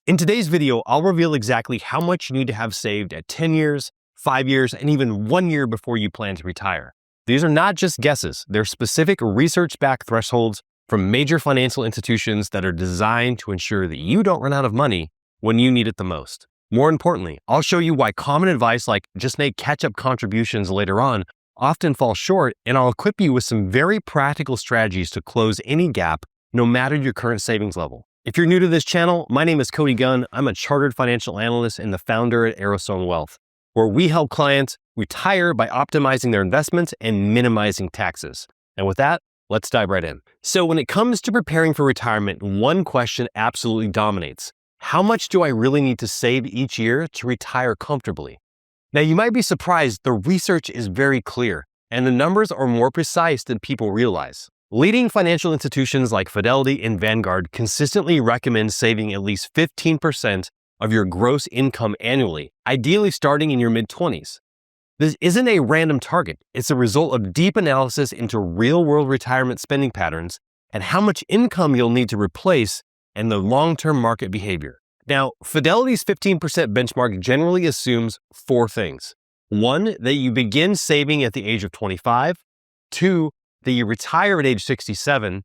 In today's video, I'll reveal exactly how much you need to have saved at 10 years, 5 years, and even 1 year before you plan to retire. These are not just guesses, they're specific research-backed thresholds from major financial institutions that are designed to ensure that you don't run out of money when you need it the most. More importantly, I'll show you why common advice like just make catch-up contributions later on often falls short, and I'll equip you with some very practical strategies to close any gap, no matter your current savings level. If you're new to this channel, my name is Cody Gunn. I'm a chartered financial analyst and the founder at Arrowstone Wealth, where we help clients retire by optimizing their investments and minimizing taxes. And with that, let's dive right in. So when it comes to preparing for retirement, one question absolutely dominates. How much do I really need to save each year to retire comfortably? Now, you might be surprised, the research is very clear, and the numbers are more precise than people realize. Leading financial institutions like Fidelity and Vanguard consistently recommend saving at least 15% of your gross income annually, ideally starting in your mid-20s. This isn't a random target. It's a result of deep analysis into real-world retirement spending patterns and how much income you'll need to replace and the long-term market behavior. Now, Fidelity's 15% benchmark generally assumes 4 things. 1, that you begin saving at the age of 25. 2, that you retire at age 67.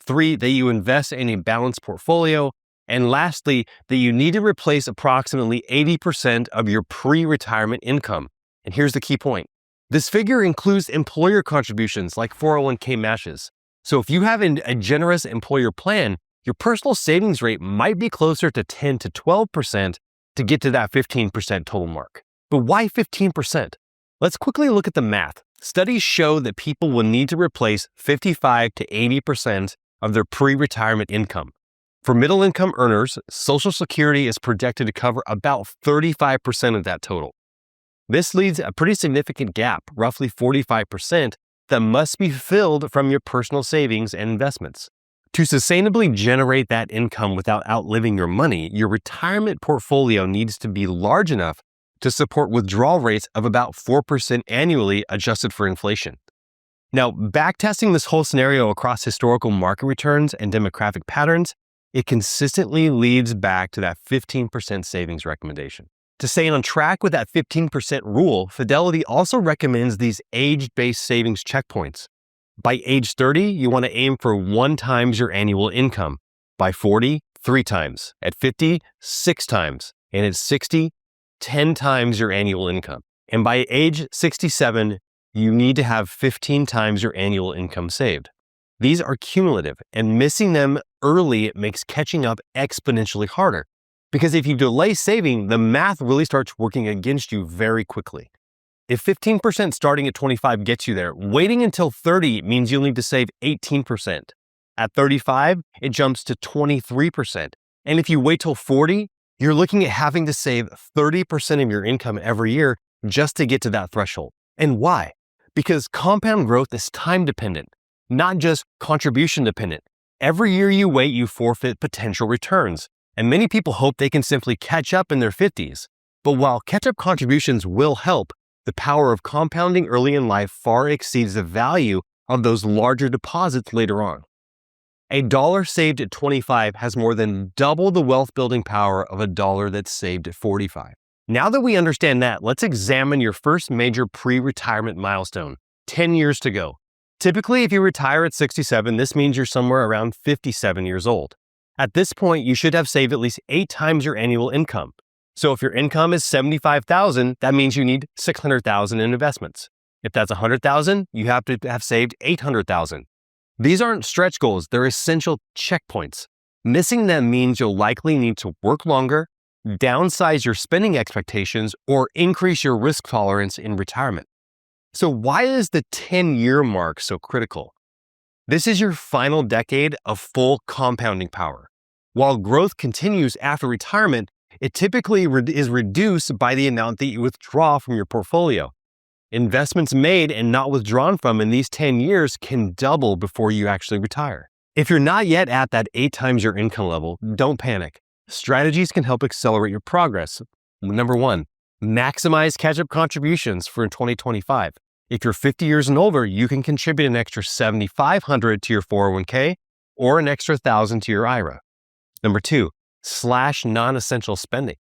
3, that you invest in a balanced portfolio. And lastly, that you need to replace approximately 80% of your pre-retirement income. And here's the key point. This figure includes employer contributions like 401k matches. So if you have a generous employer plan, your personal savings rate might be closer to 10 to 12% to get to that 15% total mark. But why 15%? Let's quickly look at the math. Studies show that people will need to replace 55 to 80% of their pre-retirement income. For middle-income earners, Social Security is projected to cover about 35% of that total. This leaves a pretty significant gap, roughly 45%, that must be filled from your personal savings and investments. To sustainably generate that income without outliving your money, your retirement portfolio needs to be large enough to support withdrawal rates of about 4% annually adjusted for inflation. Now, backtesting this whole scenario across historical market returns and demographic patterns, it consistently leads back to that 15% savings recommendation. To stay on track with that 15% rule, Fidelity also recommends these age-based savings checkpoints. By age 30, you want to aim for 1 times your annual income. By 40, 3 times. At 50, 6 times. And at 60, 10 times your annual income. And by age 67, you need to have 15 times your annual income saved. These are cumulative, and missing them early makes catching up exponentially harder. Because if you delay saving, the math really starts working against you very quickly. If 15% starting at 25 gets you there, waiting until 30 means you'll need to save 18%. At 35, it jumps to 23%. And if you wait till 40, you're looking at having to save 30% of your income every year just to get to that threshold. And why? Because compound growth is time dependent, not just contribution dependent. Every year you wait, you forfeit potential returns. And many people hope they can simply catch up in their 50s. But while catch-up contributions will help, the power of compounding early in life far exceeds the value of those larger deposits later on. A dollar saved at 25 has more than double the wealth building power of a dollar that's saved at 45. Now that we understand that, let's examine your first major pre-retirement milestone, 10 years to go. Typically, if you retire at 67, this means you're somewhere around 57 years old. At this point, you should have saved at least 8 times your annual income. So if your income is $75,000, that means you need $600,000 in investments. If that's $100,000, you have to have saved $800,000. These aren't stretch goals, they're essential checkpoints. Missing them means you'll likely need to work longer, downsize your spending expectations, or increase your risk tolerance in retirement. So why is the 10-year mark so critical? This is your final decade of full compounding power. While growth continues after retirement, it typically is reduced by the amount that you withdraw from your portfolio. Investments made and not withdrawn from in these 10 years can double before you actually retire. If you're not yet at that 8 times your income level, don't panic. Strategies can help accelerate your progress. Number 1, maximize catch-up contributions for 2025. If you're 50 years and older, you can contribute an extra $7,500 to your 401k or an extra $1,000 to your IRA. Number 2, slash non-essential spending.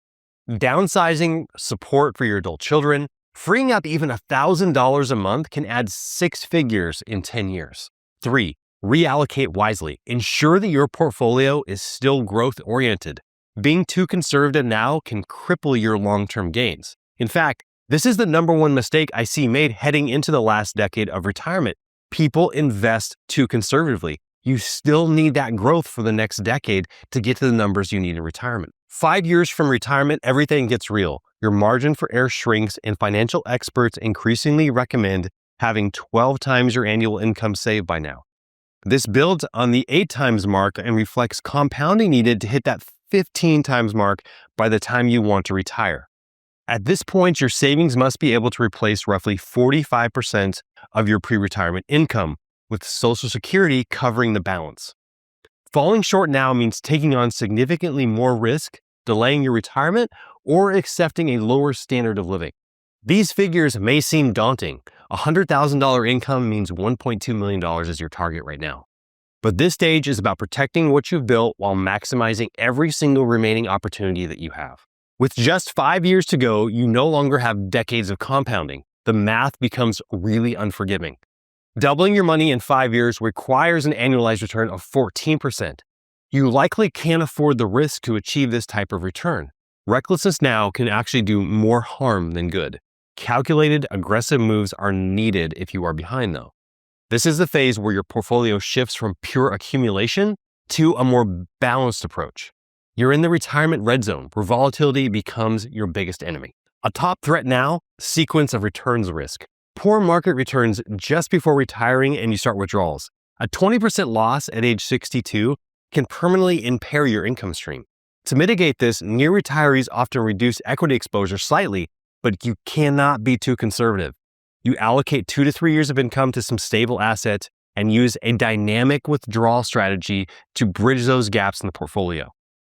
Downsizing support for your adult children, freeing up even $1,000 a month can add 6 figures in 10 years. 3. Reallocate wisely. Ensure that your portfolio is still growth-oriented. Being too conservative now can cripple your long-term gains. In fact, this is the number one mistake I see made heading into the last decade of retirement. People invest too conservatively. You still need that growth for the next decade to get to the numbers you need in retirement. 5 years from retirement, everything gets real. Your margin for error shrinks, and financial experts increasingly recommend having 12 times your annual income saved by now. This builds on the 8 times mark and reflects compounding needed to hit that 15 times mark by the time you want to retire. At this point, your savings must be able to replace roughly 45% of your pre-retirement income, with Social Security covering the balance. Falling short now means taking on significantly more risk, delaying your retirement, or accepting a lower standard of living. These figures may seem daunting. A $100,000 income means $1.2 million is your target right now. But this stage is about protecting what you've built while maximizing every single remaining opportunity that you have. With just 5 years to go, you no longer have decades of compounding. The math becomes really unforgiving. Doubling your money in 5 years requires an annualized return of 14%. You likely can't afford the risk to achieve this type of return. Recklessness now can actually do more harm than good. Calculated, aggressive moves are needed if you are behind, though. This is the phase where your portfolio shifts from pure accumulation to a more balanced approach. You're in the retirement red zone, where volatility becomes your biggest enemy. A top threat now, sequence of returns risk. Poor market returns just before retiring and you start withdrawals. A 20% loss at age 62 can permanently impair your income stream. To mitigate this, near retirees often reduce equity exposure slightly, but you cannot be too conservative. You allocate 2 to 3 years of income to some stable assets and use a dynamic withdrawal strategy to bridge those gaps in the portfolio.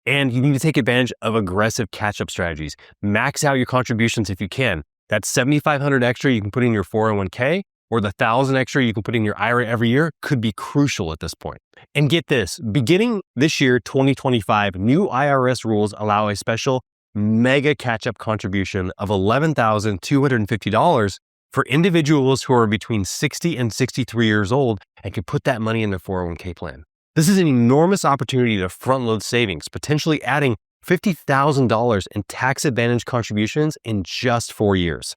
And you need to take advantage of aggressive catch-up strategies. Max out your contributions if you can. That $7,500 extra you can put in your 401k or the $1,000 extra you can put in your IRA every year could be crucial at this point. And get this, beginning this year, 2025, new IRS rules allow a special mega catch-up contribution of $11,250 for individuals who are between 60 and 63 years old and can put that money in their 401k plan. This is an enormous opportunity to front-load savings, potentially adding $50,000 in tax-advantaged contributions in just 4 years.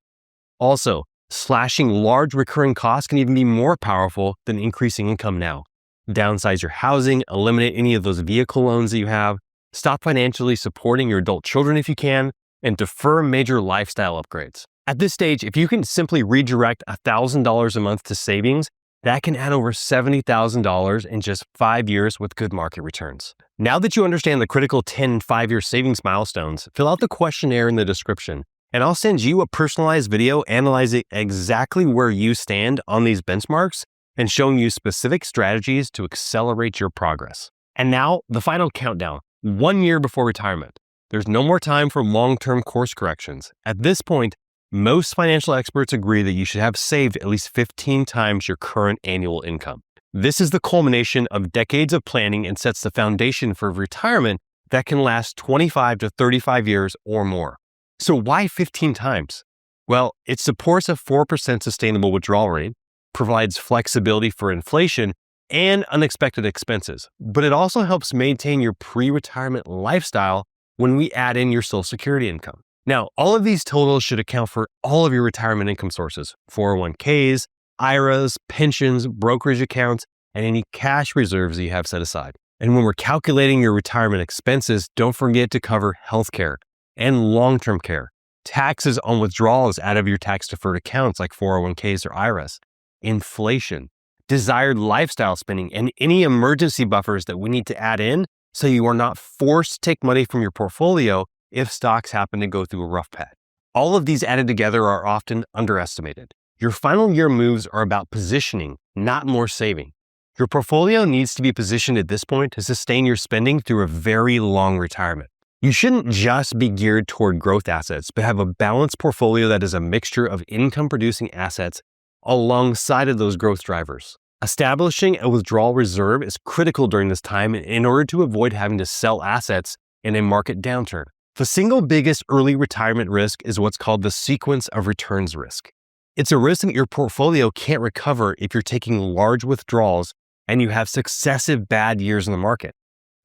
Also, slashing large recurring costs can even be more powerful than increasing income now. Downsize your housing, eliminate any of those vehicle loans that you have, stop financially supporting your adult children if you can, and defer major lifestyle upgrades. At this stage, if you can simply redirect $1,000 a month to savings, that can add over $70,000 in just 5 years with good market returns. Now that you understand the critical 10 and 5-year savings milestones, fill out the questionnaire in the description, and I'll send you a personalized video analyzing exactly where you stand on these benchmarks and showing you specific strategies to accelerate your progress. And now, the final countdown, 1 year before retirement. There's no more time for long-term course corrections. At this point, most financial experts agree that you should have saved at least 15 times your current annual income. This is the culmination of decades of planning and sets the foundation for retirement that can last 25 to 35 years or more. So why 15 times? Well, it supports a 4% sustainable withdrawal rate, provides flexibility for inflation and unexpected expenses, but it also helps maintain your pre-retirement lifestyle when we add in your Social Security income. Now, all of these totals should account for all of your retirement income sources, 401ks, IRAs, pensions, brokerage accounts, and any cash reserves that you have set aside. And when we're calculating your retirement expenses, don't forget to cover healthcare and long-term care, taxes on withdrawals out of your tax-deferred accounts like 401ks or IRAs, inflation, desired lifestyle spending, and any emergency buffers that we need to add in so you are not forced to take money from your portfolio if stocks happen to go through a rough patch. All of these added together are often underestimated. Your final year moves are about positioning, not more saving. Your portfolio needs to be positioned at this point to sustain your spending through a very long retirement. You shouldn't just be geared toward growth assets, but have a balanced portfolio that is a mixture of income-producing assets alongside of those growth drivers. Establishing a withdrawal reserve is critical during this time in order to avoid having to sell assets in a market downturn. The single biggest early retirement risk is what's called the sequence of returns risk. It's a risk that your portfolio can't recover if you're taking large withdrawals and you have successive bad years in the market.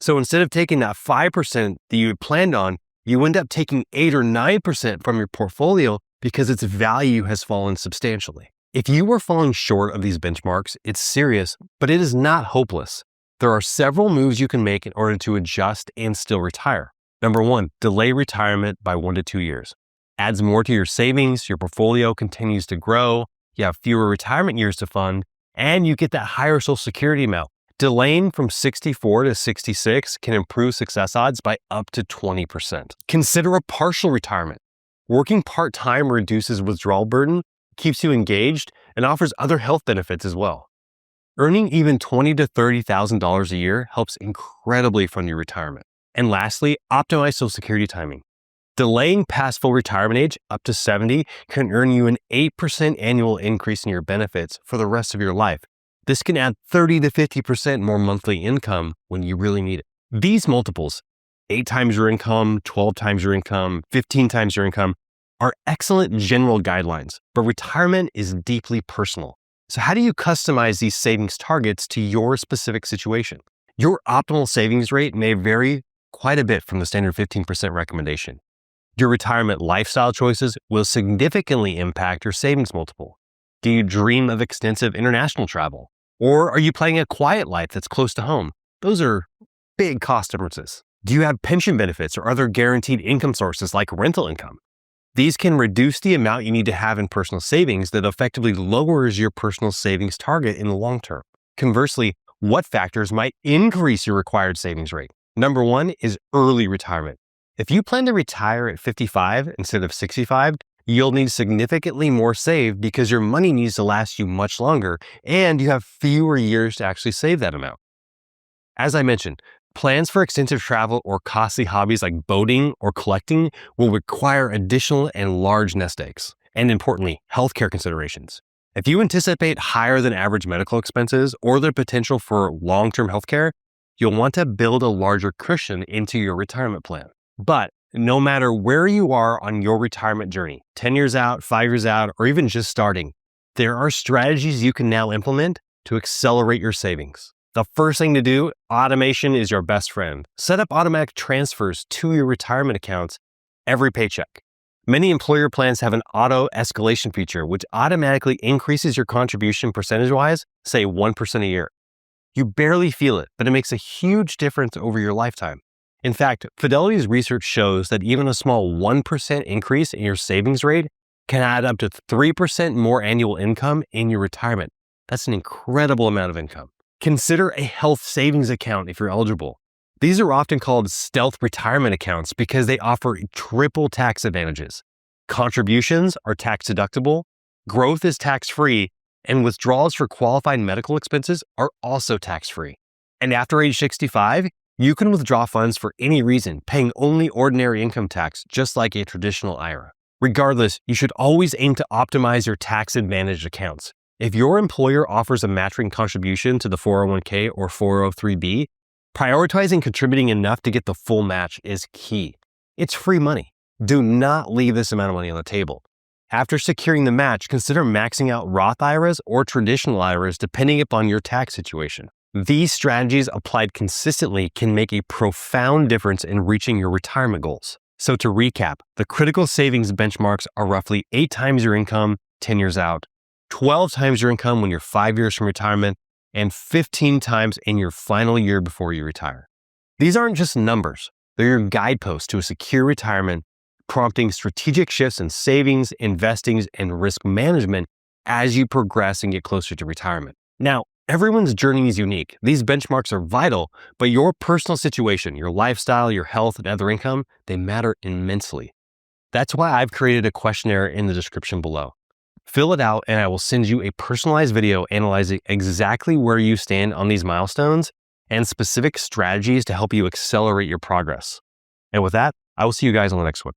So instead of taking that 5% that you had planned on, you end up taking 8 or 9% from your portfolio because its value has fallen substantially. If you are falling short of these benchmarks, it's serious, but it is not hopeless. There are several moves you can make in order to adjust and still retire. Number 1, delay retirement by 1 to 2 years. Adds more to your savings, your portfolio continues to grow, you have fewer retirement years to fund, and you get that higher Social Security amount. Delaying from 64 to 66 can improve success odds by up to 20%. Consider a partial retirement. Working part-time reduces withdrawal burden, keeps you engaged, and offers other health benefits as well. Earning even $20,000 to $30,000 a year helps incredibly fund your retirement. And lastly, optimize Social Security timing. Delaying past full retirement age up to 70 can earn you an 8% annual increase in your benefits for the rest of your life. This can add 30 to 50% more monthly income when you really need it. These multiples, 8 times your income, 12 times your income, 15 times your income, are excellent general guidelines, but retirement is deeply personal. So how do you customize these savings targets to your specific situation? Your optimal savings rate may vary quite a bit from the standard 15% recommendation. Your retirement lifestyle choices will significantly impact your savings multiple. Do you dream of extensive international travel? Or are you playing a quiet life that's close to home? Those are big cost differences. Do you have pension benefits or other guaranteed income sources like rental income? These can reduce the amount you need to have in personal savings that effectively lowers your personal savings target in the long term. Conversely, what factors might increase your required savings rate? Number 1 is early retirement. If you plan to retire at 55 instead of 65, you'll need significantly more saved because your money needs to last you much longer and you have fewer years to actually save that amount. As I mentioned, plans for extensive travel or costly hobbies like boating or collecting will require additional and large nest eggs. And importantly, healthcare considerations. If you anticipate higher than average medical expenses or the potential for long-term healthcare, you'll want to build a larger cushion into your retirement plan. But no matter where you are on your retirement journey, 10 years out, 5 years out, or even just starting, there are strategies you can now implement to accelerate your savings. The first thing to do, automation is your best friend. Set up automatic transfers to your retirement accounts every paycheck. Many employer plans have an auto escalation feature, which automatically increases your contribution percentage-wise, say 1% a year. You barely feel it, but it makes a huge difference over your lifetime. In fact, Fidelity's research shows that even a small 1% increase in your savings rate can add up to 3% more annual income in your retirement. That's an incredible amount of income. Consider a health savings account if you're eligible. These are often called stealth retirement accounts because they offer triple tax advantages. Contributions are tax deductible, growth is tax-free, and withdrawals for qualified medical expenses are also tax-free. And after age 65, you can withdraw funds for any reason, paying only ordinary income tax, just like a traditional IRA. Regardless, you should always aim to optimize your tax-advantaged accounts. If your employer offers a matching contribution to the 401k or 403b, prioritizing contributing enough to get the full match is key. It's free money. Do not leave this amount of money on the table. After securing the match, consider maxing out Roth IRAs or traditional IRAs depending upon your tax situation. These strategies applied consistently can make a profound difference in reaching your retirement goals. So to recap, the critical savings benchmarks are roughly 8 times your income 10 years out, 12 times your income when you're 5 years from retirement, and 15 times in your final year before you retire. These aren't just numbers. They're your guideposts to a secure retirement, prompting strategic shifts in savings, investings, and risk management as you progress and get closer to retirement. Now, everyone's journey is unique. These benchmarks are vital, but your personal situation, your lifestyle, your health, and other income, they matter immensely. That's why I've created a questionnaire in the description below. Fill it out and I will send you a personalized video analyzing exactly where you stand on these milestones and specific strategies to help you accelerate your progress. And with that, I will see you guys on the next one.